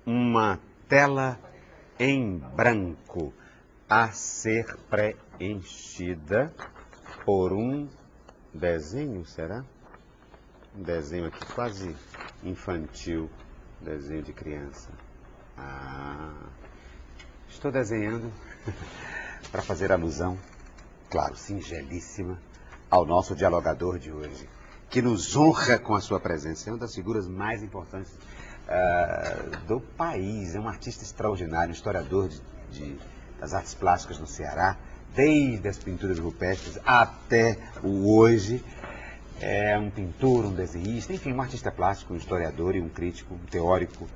uma tela em branco a ser preenchida por um desenho, será? Um desenho aqui quase infantil, desenho de criança. Estou desenhando para fazer alusão, claro, singelíssima, ao nosso dialogador de hoje, que nos honra com a sua presença. É uma das figuras mais importantes do país. É um artista extraordinário, um historiador das artes plásticas no Ceará, desde as pinturas rupestres até o hoje. É um pintor, um desenhista, enfim, um artista plástico, um historiador e um crítico, um teórico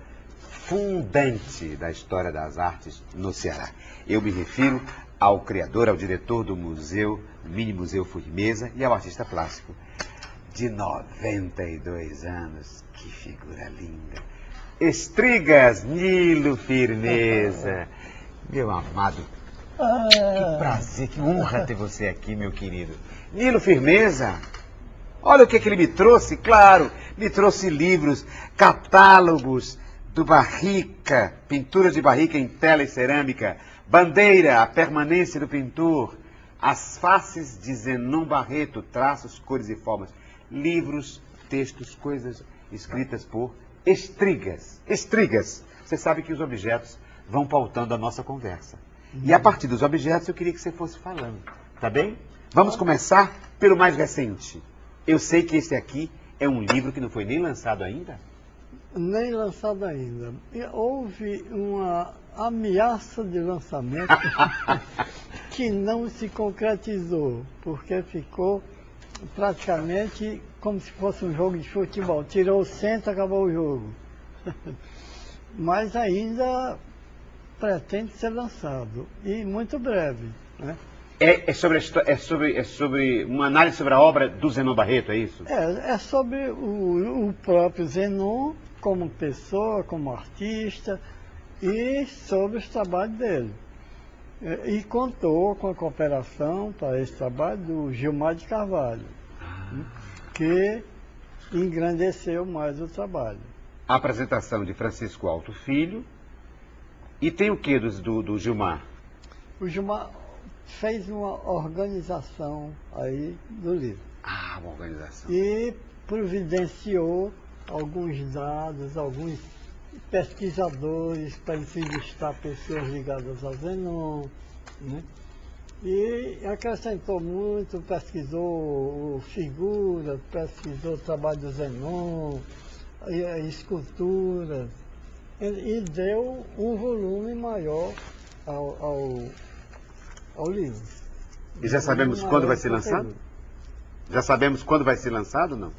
fundante da história das artes no Ceará. Eu me refiro ao criador, ao diretor do museu, Mini Museu Firmeza, e ao artista plástico de 92 anos. Que figura linda! Estrigas, Nilo Firmeza. Meu amado, que prazer, que honra ter você aqui, meu querido. Nilo Firmeza, olha o que ele me trouxe, claro, me trouxe livros, catálogos do Barrica, pinturas de Barrica em tela e cerâmica, bandeira, a permanência do pintor, as faces de Zenon Barreto, traços, cores e formas, livros, textos, coisas escritas por Estrigas. Estrigas, você sabe que os objetos vão pautando a nossa conversa. E a partir dos objetos eu queria que você fosse falando, tá bem? Vamos começar pelo mais recente. Eu sei que esse aqui é um livro que não foi nem lançado ainda? Nem lançado ainda. E houve uma ameaça de lançamento que não se concretizou, porque ficou praticamente como se fosse um jogo de futebol. Tirou o centro, acabou o jogo. Mas ainda pretende ser lançado, e muito breve, né? É sobre uma análise sobre a obra do Zenon Barreto, é isso? É sobre o próprio Zenon como pessoa, como artista, e sobre os trabalhos dele. E contou com a cooperação para esse trabalho do Gilmar de Carvalho, que engrandeceu mais o trabalho. A apresentação de Francisco Alto Filho. E tem o que do Gilmar? O Gilmar fez uma organização aí do livro. Uma organização. E providenciou alguns dados, alguns pesquisadores para entrevistar pessoas ligadas a Zenon, né? E acrescentou muito, pesquisou figuras, pesquisou o trabalho do Zenon, esculturas, e deu um volume maior ao livro. E já sabemos quando vai ser lançado? Já sabemos quando vai ser lançado ou não?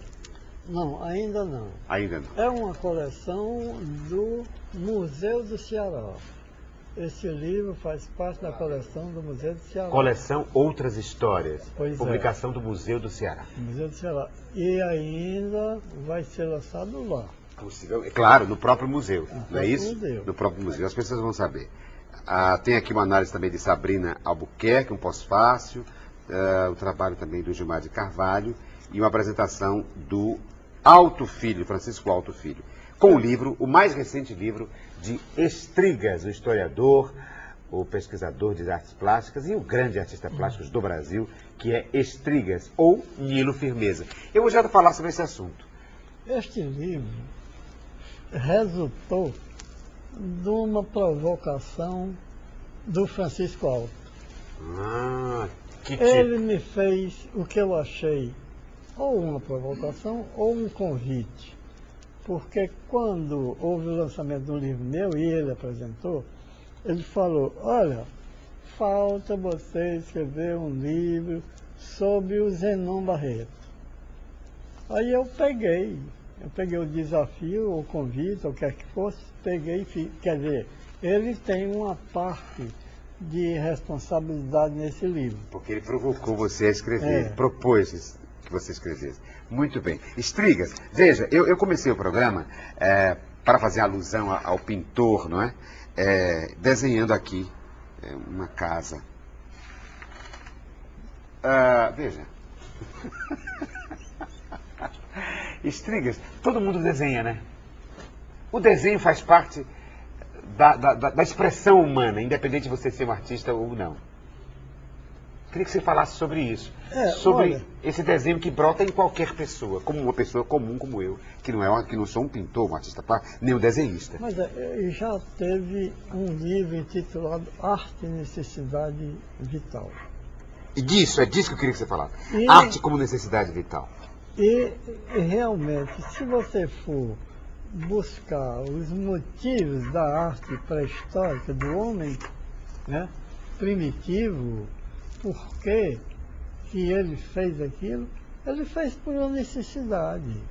Não, ainda não. Ainda não. É uma coleção do Museu do Ceará. Esse livro faz parte da coleção do Museu do Ceará. Coleção Outras Histórias. Pois publicação do Museu do Ceará. Museu do Ceará. E ainda vai ser lançado lá. Possível, claro, no próprio museu, não é isso? Museu. No próprio museu, as pessoas vão saber. Tem aqui uma análise também de Sabrina Albuquerque, um pós-fácil, o trabalho também do Gilmar de Carvalho e uma apresentação do Alto Filho, Francisco Alto Filho, com o livro, o mais recente livro de Estrigas, o historiador, o pesquisador de artes plásticas e o grande artista plástico do Brasil, que é Estrigas, ou Nilo Firmeza. Eu vou já falar sobre esse assunto. Este livro resultou de uma provocação do Francisco Alto. Ele me fez o que eu achei ou uma provocação ou um convite. Porque quando houve o lançamento do livro meu e ele apresentou, ele falou, olha, falta você escrever um livro sobre o Zenon Barreto. Aí eu peguei o desafio, o convite, ou o que quer que fosse, peguei e fiz. Quer dizer, ele tem uma parte de responsabilidade nesse livro. Porque ele provocou você a escrever, propôs que você escrevesse. Muito bem. Estrigas, veja, eu comecei o programa para fazer alusão ao pintor, não é? Desenhando aqui uma casa. Veja. Estrigas, todo mundo desenha, né? O desenho faz parte da expressão humana, independente de você ser um artista ou não. Queria que você falasse sobre isso. Sobre esse desenho que brota em qualquer pessoa, como uma pessoa comum como eu, que não sou um pintor, um artista plástico, nem um desenhista. Mas já teve um livro intitulado Arte e Necessidade Vital. E é disso que eu queria que você falasse. Arte como necessidade vital. E realmente, se você for buscar os motivos da arte pré-histórica do homem, né, primitivo, por que ele fez aquilo? Ele fez por uma necessidade.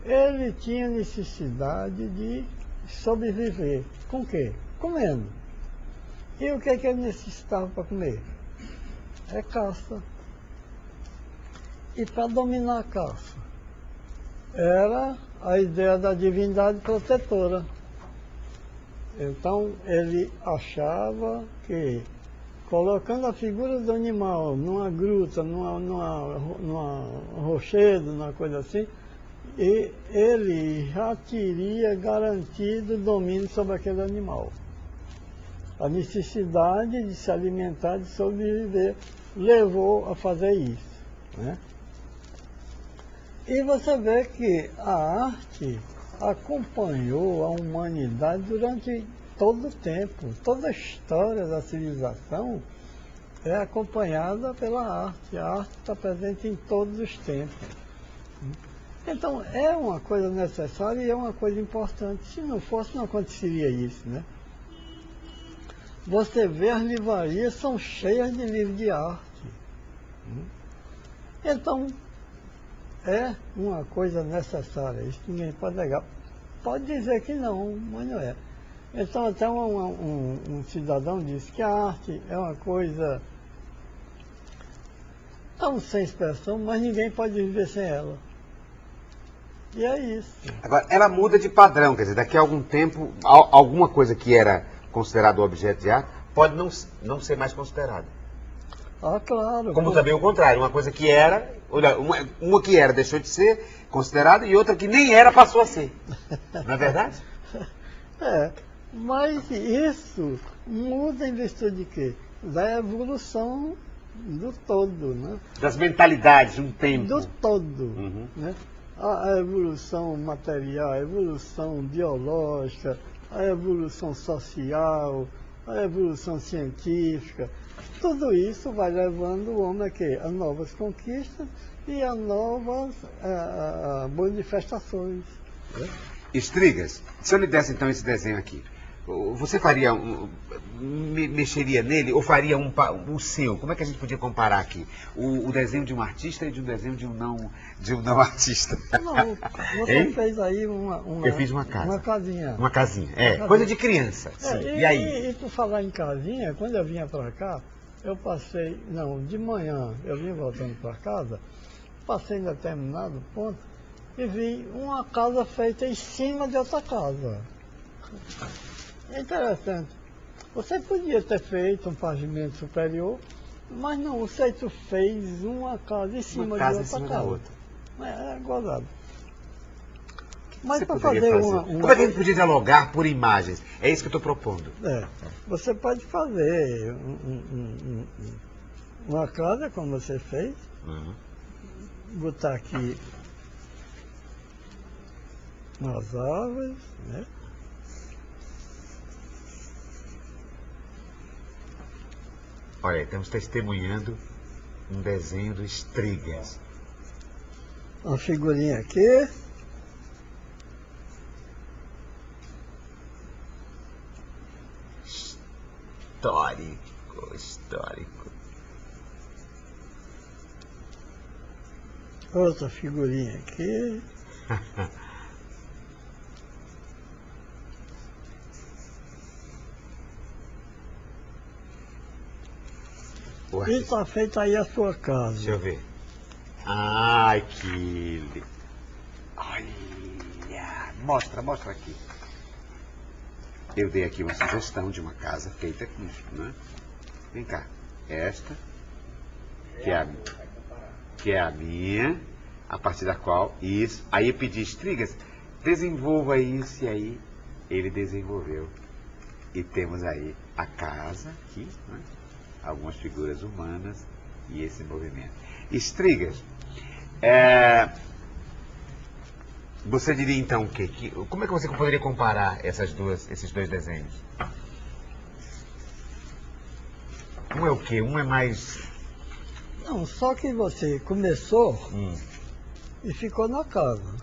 Ele tinha necessidade de sobreviver. Com o quê? Comendo. E o que é que ele necessitava para comer? É caça. E para dominar a caça, era a ideia da divindade protetora. Então ele achava que, colocando a figura do animal numa gruta, numa rochedo, numa coisa assim, e ele já teria garantido o domínio sobre aquele animal. A necessidade de se alimentar, de sobreviver, levou a fazer isso, né? E você vê que a arte acompanhou a humanidade durante todo o tempo. Toda a história da civilização é acompanhada pela arte. A arte está presente em todos os tempos. Então, é uma coisa necessária e é uma coisa importante. Se não fosse, não aconteceria isso, né? Você vê, as livrarias são cheias de livros de arte. Então, é uma coisa necessária. Isso ninguém pode negar. Pode dizer que não, mas não é. Então, até um cidadão disse que a arte é uma coisa tão sem expressão, mas ninguém pode viver sem ela. E é isso. Agora, ela muda de padrão, quer dizer, daqui a algum tempo, alguma coisa que era considerado objeto de arte pode não ser mais considerada. Ah, claro. Como também o contrário, uma coisa que era, olha, uma que era deixou de ser considerada e outra que nem era passou a ser. Não é verdade? Mas isso muda em virtude de quê? Da evolução do todo, né? Das mentalidades de um tempo. Do todo, né? A evolução material, a evolução biológica, a evolução social, a evolução científica, tudo isso vai levando o homem a novas conquistas e a novas manifestações. Né? Estrigas, se eu lhe desse então esse desenho aqui, você faria mexeria nele ou faria o seu? Como é que a gente podia comparar aqui? O desenho de um artista e de um desenho de um não artista? Não, você fez aí eu fiz uma casa. Uma casinha. Uma casinha, coisa de criança. Sim. E aí? E por falar em casinha, quando eu vinha para cá, eu passei, de manhã eu vim voltando para casa, passei em determinado ponto e vi uma casa feita em cima de outra casa. É interessante. Você podia ter feito um pavimento superior, mas não, você fez uma casa em cima de outra casa. É gozado. Mas para fazer uma... Como é que a gente podia dialogar por imagens? É isso que eu estou propondo. Você pode fazer uma casa como você fez, botar aqui umas árvores, né? Olha, estamos testemunhando um desenho do Estrigas. Uma figurinha aqui. Histórico. Outra figurinha aqui. E está feita aí a sua casa. Deixa eu ver. Ai, que... Olha, mostra aqui. Eu dei aqui uma sugestão de uma casa feita aqui, né? Vem cá. Esta, que é a minha, a partir da qual, isso. Aí eu pedi, Estrigas, desenvolva isso e aí ele desenvolveu. E temos aí a casa aqui, né? Algumas figuras humanas e esse movimento. Estrigas, você diria então o quê? Como é que você poderia comparar esses dois desenhos? Um é o quê? Um é mais... Não, só que você começou e ficou na casa.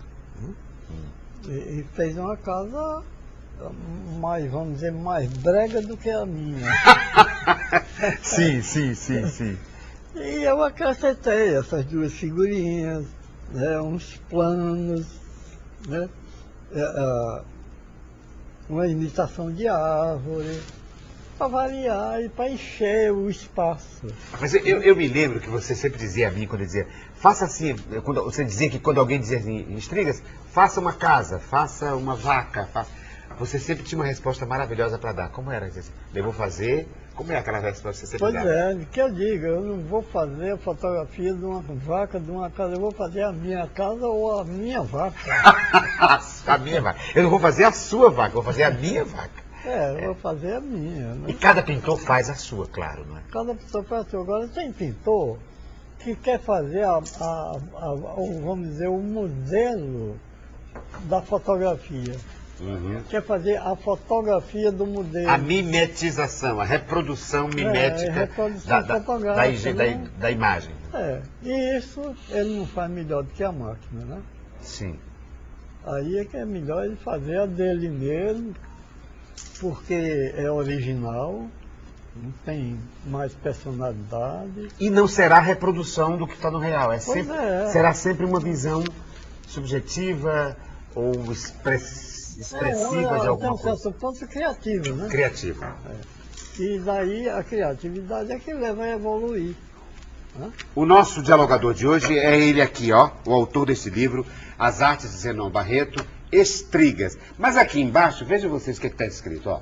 E fez uma casa mais, vamos dizer, mais brega do que a minha. Sim. E eu acrescentei essas duas figurinhas, né, uns planos, né, uma imitação de árvore, para variar e para encher o espaço. Mas eu me lembro que você sempre dizia a mim, quando dizia, faça assim, quando você dizia que quando alguém dizia assim, Estrigas, faça uma casa, faça uma vaca, você sempre tinha uma resposta maravilhosa para dar. Como era? Assim, eu vou fazer, como é aquela resposta que você sempre dava? Pois é, que eu digo, eu não vou fazer a fotografia de uma vaca, de uma casa, eu vou fazer a minha casa ou a minha vaca. A minha vaca. Eu não vou fazer a sua vaca, eu vou fazer a minha vaca. Eu vou fazer a minha. Né? E cada pintor faz a sua, claro, não é? Cada pintor faz a sua. Agora tem pintor que quer fazer, vamos dizer, o modelo da fotografia. Quer fazer a fotografia do modelo. A mimetização, a reprodução mimética reprodução fotográfica, da imagem. E isso ele não faz melhor do que a máquina, né? Sim. Aí é que é melhor ele fazer a dele mesmo, porque é original, não tem mais personalidade. E não será reprodução do que está no real, será sempre uma visão subjetiva ou expressiva de alguma coisa. Tem um certo ponto criativo, né? Criativo. E daí a criatividade é que leva a evoluir. Né? O nosso dialogador de hoje é ele aqui, ó, o autor desse livro, As Artes de Zenon Barreto, Estrigas. Mas aqui embaixo, vejam vocês o que está escrito, ó.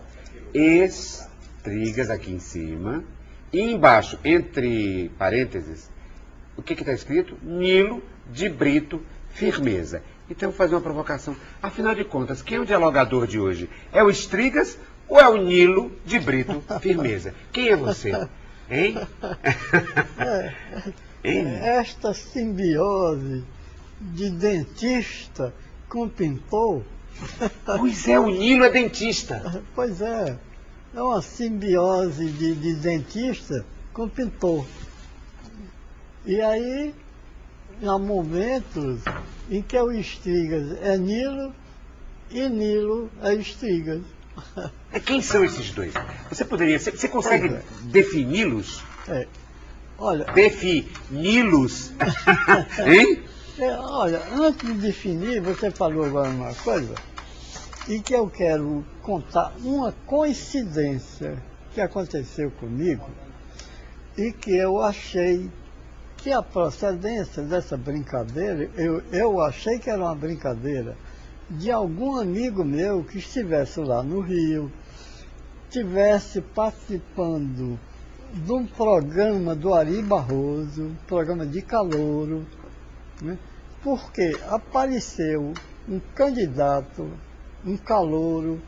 Estrigas aqui em cima. E embaixo, entre parênteses, o que está escrito? Nilo de Brito Firmeza. Então eu vou fazer uma provocação. Afinal de contas, quem é o dialogador de hoje? É o Estrigas ou é o Nilo de Brito Firmeza? Quem é você? Hein? Hein? Esta simbiose de dentista com pintor. Pois é, o Nilo é dentista. Pois é uma simbiose de dentista com pintor. E aí, há momentos em que o Estrigas é Nilo e Nilo é Estrigas. Quem são esses dois? Você consegue defini-los? Olha... Defini-los? Hein? Olha, antes de definir, você falou agora uma coisa, e que eu quero contar uma coincidência que aconteceu comigo, e que eu achei que a procedência dessa brincadeira, eu achei que era uma brincadeira de algum amigo meu que estivesse lá no Rio, estivesse participando de um programa do Ari Barroso, um programa de calouro, né? Porque apareceu um candidato, um calouro,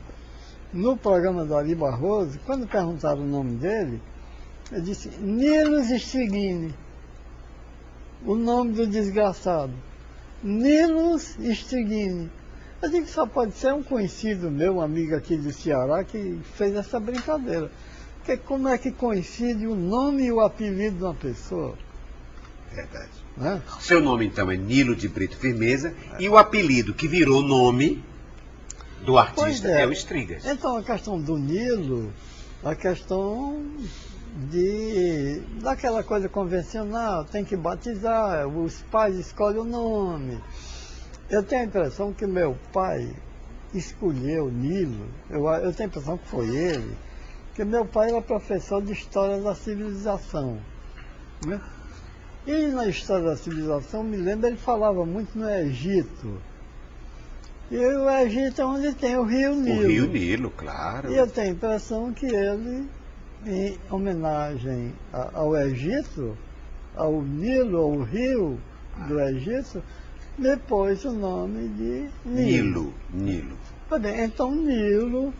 no programa do Ari Barroso. Quando perguntaram o nome dele, eu disse, Nilos Estriguini, o nome do desgraçado, Nilos Estriguini. Eu digo que só pode ser um conhecido meu, um amigo aqui do Ceará, que fez essa brincadeira. Porque como é que coincide o nome e o apelido de uma pessoa? Verdade. Né? Seu nome, então, é Nilo de Brito Firmeza, e o apelido que virou nome do artista é o Estrigas. Então, a questão do Nilo, a questão daquela coisa convencional, tem que batizar, os pais escolhem o nome. Eu tenho a impressão que meu pai escolheu Nilo, eu tenho a impressão que foi ele, que meu pai era professor de História da Civilização. Né? E na História da Civilização, me lembro, ele falava muito no Egito. E o Egito é onde tem o Rio Nilo. O Rio Nilo, claro. E eu tenho a impressão que ele, em homenagem ao Egito, ao Nilo, ao rio do Egito, me pôs o nome de Nilo. Nilo. Pois bem, então Nilo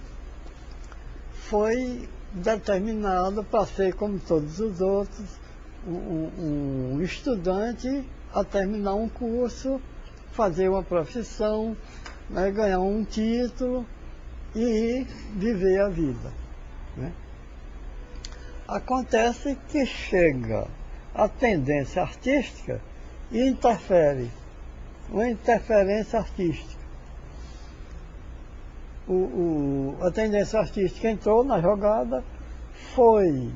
foi determinado para ser, como todos os outros, um estudante a terminar um curso, fazer uma profissão, né, ganhar um título e viver a vida, né? Acontece que chega a tendência artística e interfere, uma interferência artística. A tendência artística entrou na jogada, foi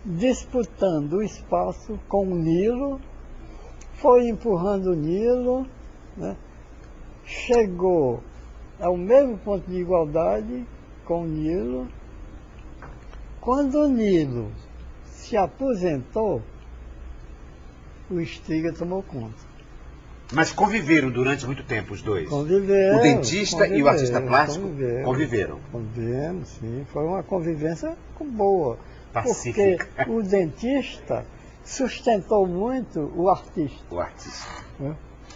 disputando o espaço com o Nilo, foi empurrando o Nilo, né? Chegou ao mesmo ponto de igualdade com o Nilo. Quando o Nilo se aposentou, o Striga tomou conta. Mas conviveram durante muito tempo os dois? Conviveram. O dentista e o artista plástico conviveram? Convivemos, sim. Foi uma convivência boa. Pacífica. Porque o dentista sustentou muito o artista. O artista. Né?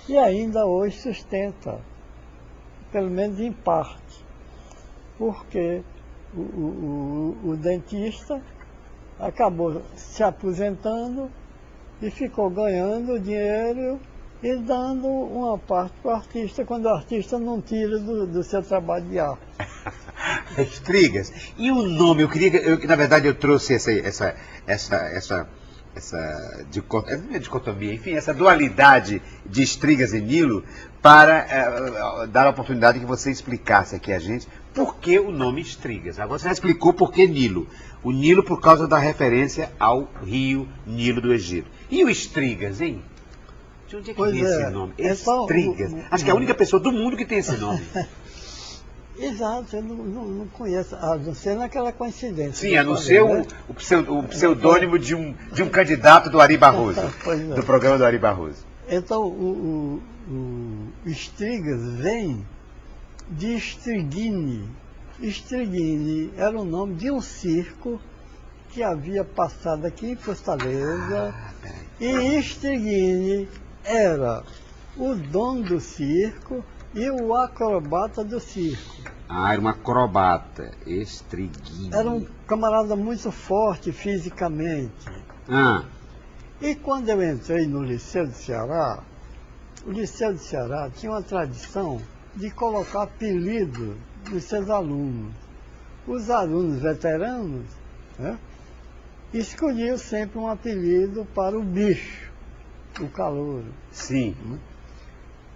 E ainda hoje sustenta, pelo menos em parte. Porque o dentista acabou se aposentando e ficou ganhando dinheiro e dando uma parte para o artista, quando o artista não tira do seu trabalho de arte. Strigas. E o nome, na verdade eu trouxe essa dicotomia, enfim, essa dualidade de Strigas e Nilo para dar a oportunidade que você explicasse aqui a gente por que o nome Strigas. Agora você já explicou por que Nilo. O Nilo por causa da referência ao rio Nilo do Egito. E o Strigas, hein? De onde é que vem esse nome? Strigas. Acho que é a única pessoa do mundo que tem esse nome. Exato, eu não conheço, a não ser naquela coincidência. Sim, a não ser o pseudônimo de um candidato do Ari Barroso, do programa do Ari Barroso. Então, o Strigas vem de Strigini. Strigini era o nome de um circo que havia passado aqui em Fortaleza. E Strigini era o dono do circo e o acrobata do circo. Ah, era um acrobata, Strigini. Era um camarada muito forte fisicamente. Ah. E quando eu entrei no Liceu do Ceará, o Liceu do Ceará tinha uma tradição de colocar apelido nos seus alunos. Os alunos veteranos, né, escolhiam sempre um apelido para o bicho, o calouro. Sim.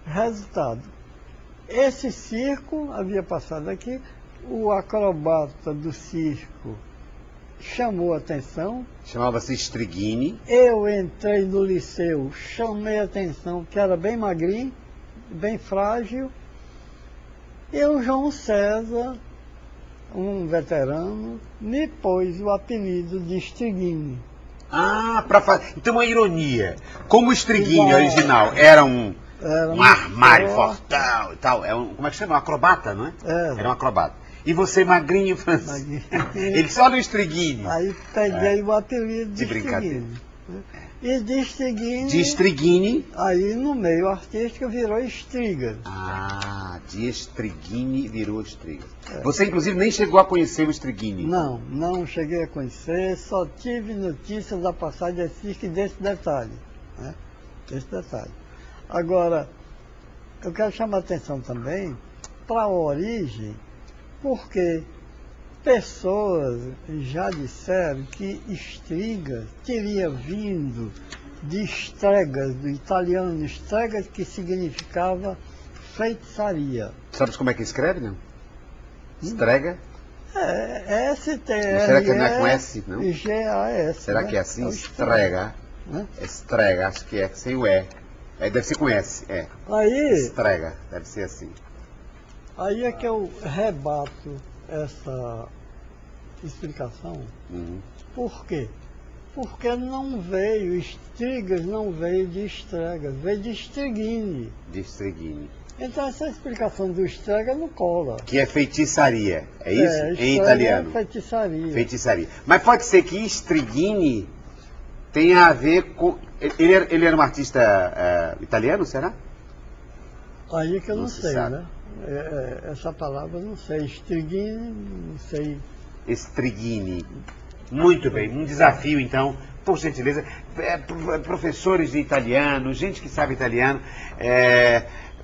Resultado, esse circo havia passado aqui, o acrobata do circo chamou a atenção. Chamava-se Strigini. Eu entrei no liceu, chamei a atenção, que era bem magrinho, bem frágil. E o João César, um veterano, me pôs o apelido de Strigini. Ah, então uma ironia. Como o Strigini original era um armário fortão e tal, como é que chama? Um acrobata, não é? Era um acrobata. E você magrinho, francês. Ele só no Strigini. Aí peguei o apelido de brincadeira. E de Strigini... De Strigini... Aí no meio artístico virou Strigas. Ah, de Strigini virou Strigas. Você inclusive nem chegou a conhecer o Strigini. Não cheguei a conhecer, só tive notícias da passagem de circo desse detalhe. Né? Esse detalhe. Agora, eu quero chamar a atenção também para a origem, porque pessoas já disseram que Strigas teria vindo de stregas, do italiano stregas, que significava feitiçaria. Sabe como é que escreve, não? Strega? S-T-R-E... Será que não é com S, não? G-A-S. Será que é assim? Strega. Strega, acho que é sem o E. Deve ser com S, Aí... Strega, deve ser assim. Aí é que eu rebato essa explicação. Por quê? Porque não veio, Strigas não veio de Stregas, veio de Strigini. De Strigini. Então essa explicação do Strega não cola. Que é feitiçaria, é isso? Em italiano. É feitiçaria. Feitiçaria. Mas pode ser que Strigini tenha a ver com... Ele era um artista italiano, será? Aí é que eu não se sei, sabe. né? Essa palavra eu não sei. Estriguine, não sei. Estriguini. Muito bem, um desafio então, por gentileza. Professores de italiano, gente que sabe italiano,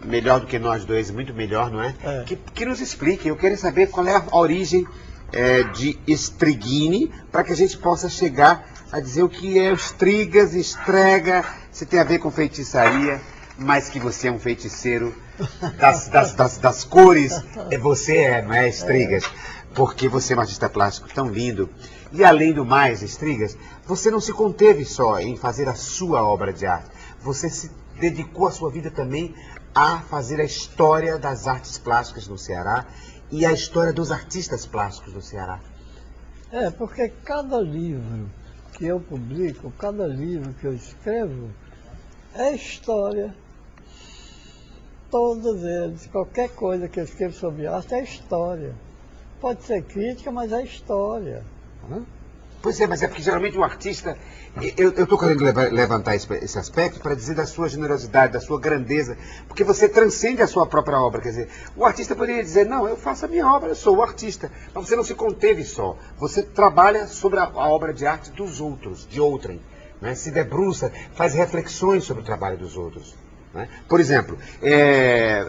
melhor do que nós dois, muito melhor, não é? Que nos explique. Eu quero saber qual é a origem de Estriguini, para que a gente possa chegar a dizer o que é estrigas, estrega, se tem a ver com feitiçaria, mas que você é um feiticeiro das cores, você não é, Estrigas? Porque você é um artista plástico tão lindo. E além do mais, Estrigas, você não se conteve só em fazer a sua obra de arte. Você se dedicou a sua vida também a fazer a história das artes plásticas no Ceará e a história dos artistas plásticos do Ceará. Porque cada livro que eu publico, cada livro que eu escrevo, é história. Todos eles, qualquer coisa que eu escrevo sobre arte é história. Pode ser crítica, mas é história. Pois é, mas é porque geralmente o artista... Eu estou querendo levantar esse aspecto para dizer da sua generosidade, da sua grandeza, porque você transcende a sua própria obra. Quer dizer, o artista poderia dizer, não, eu faço a minha obra, eu sou o artista. Mas você não se conteve só. Você trabalha sobre a obra de arte dos outros, de outrem. Né? Se debruça, faz reflexões sobre o trabalho dos outros. Né? Por exemplo,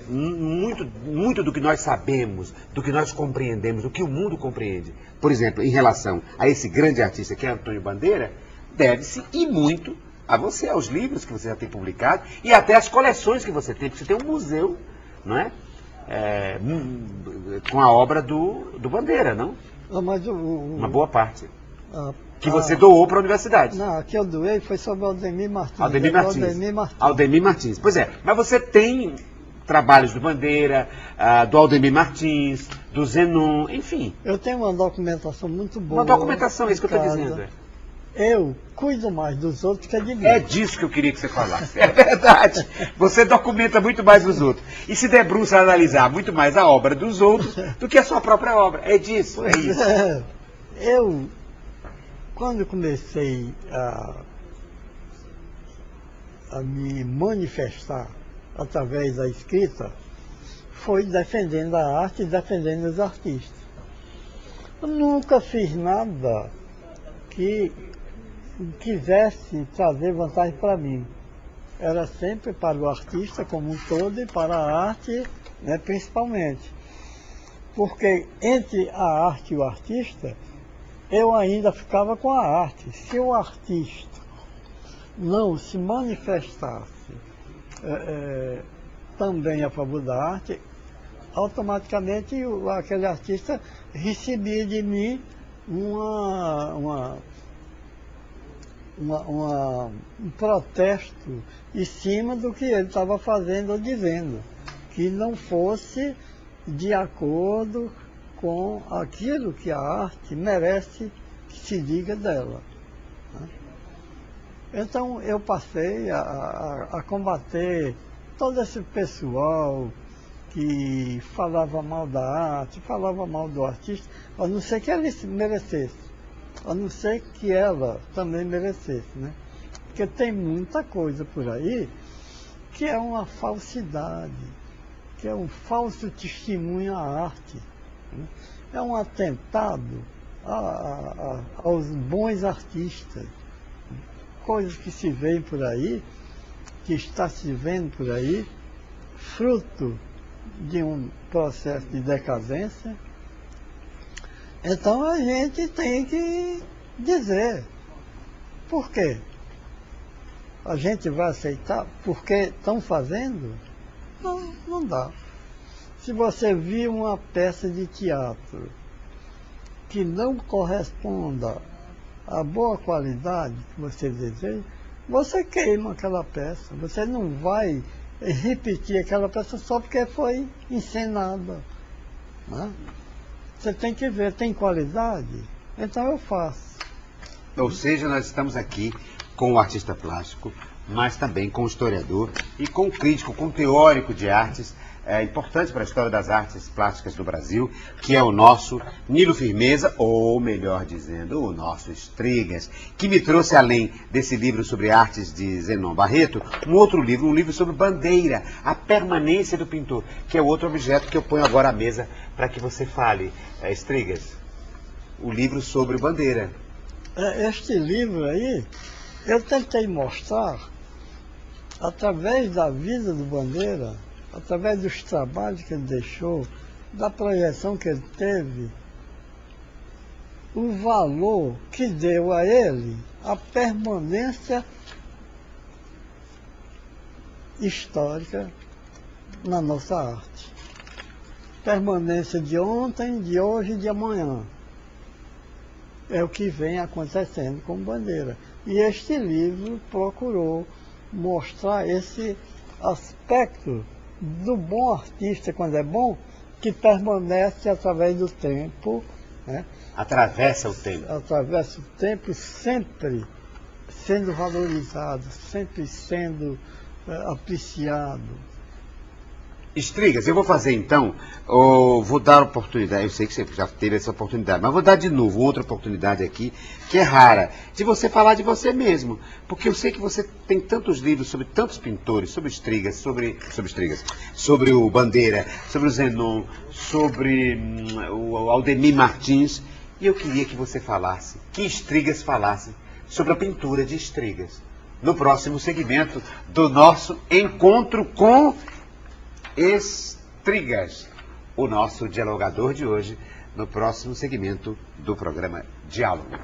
muito do que nós sabemos, do que nós compreendemos, do que o mundo compreende, por exemplo, em relação a esse grande artista que é Antônio Bandeira, deve-se e muito a você, aos livros que você já tem publicado e até às coleções que você tem, porque você tem um museu, não é? Com a obra do Bandeira, não? Mas uma boa parte. Ah, que você doou para a universidade. Não, a que eu doei foi sobre Aldemir Martins. Aldemir Martins. Pois é, mas você tem trabalhos do Bandeira, do Aldemir Martins, do Zenon, enfim. Eu tenho uma documentação muito boa. Uma documentação, é isso que eu estou dizendo. Eu cuido mais dos outros que de mim. É disso que eu queria que você falasse. É verdade. Você documenta muito mais dos outros. E se debruça a analisar muito mais a obra dos outros do que a sua própria obra. É disso, é isso. Eu, quando comecei a me manifestar através da escrita, foi defendendo a arte e defendendo os artistas. Eu nunca fiz nada que quisesse trazer vantagem para mim. Era sempre para o artista como um todo e para a arte, né, principalmente. Porque entre a arte e o artista, eu ainda ficava com a arte. Se o artista não se manifestasse também a favor da arte, automaticamente aquele artista recebia de mim um protesto em cima do que ele estava fazendo ou dizendo, que não fosse de acordo com aquilo que a arte merece que se diga dela. Então eu passei a combater todo esse pessoal que falava mal da arte, falava mal do artista, a não ser que ele merecesse, a não ser que ela também merecesse, né? Porque tem muita coisa por aí que é uma falsidade, que é um falso testemunho à arte, né? É um atentado aos bons artistas, coisas que se veem por aí, que está se vendo por aí, fruto de um processo de decadência. Então a gente tem que dizer por quê. A gente vai aceitar porque estão fazendo? Não, não dá. Se você viu uma peça de teatro que não corresponda à boa qualidade que você deseja, você queima aquela peça. Você não vai repetir aquela peça só porque foi encenada, né? Você tem que ver, tem qualidade? Então eu faço. Ou seja, nós estamos aqui com o artista plástico, mas também com o historiador e com o crítico, com o teórico de artes, importante para a história das artes plásticas do Brasil, que é o nosso Nilo Firmeza, ou melhor dizendo, o nosso Estrigas, que me trouxe, além desse livro sobre artes de Zenon Barreto, um outro livro, um livro sobre bandeira, a permanência do pintor, que é outro objeto que eu ponho agora à mesa para que você fale, Estrigas. O livro sobre bandeira. Este livro aí, eu tentei mostrar, através da vida do Bandeira, através dos trabalhos que ele deixou, da projeção que ele teve, o valor que deu a ele a permanência histórica na nossa arte. Permanência de ontem, de hoje e de amanhã. É o que vem acontecendo com Bandeira. E este livro procurou mostrar esse aspecto do bom artista, quando é bom, que permanece através do tempo. Né? Atravessa o tempo. Atravessa o tempo, sempre sendo valorizado, sempre sendo apreciado. Estrigas, eu vou fazer então, vou dar oportunidade, eu sei que você já teve essa oportunidade, mas vou dar de novo outra oportunidade aqui, que é rara, de você falar de você mesmo, porque eu sei que você tem tantos livros sobre tantos pintores, sobre Estrigas, sobre o Bandeira, sobre o Zenon, sobre o Aldemir Martins, e eu queria que você falasse, que Estrigas falasse sobre a pintura de Estrigas, no próximo segmento do nosso encontro com Estrigas, o nosso dialogador de hoje, no próximo segmento do programa Diálogo.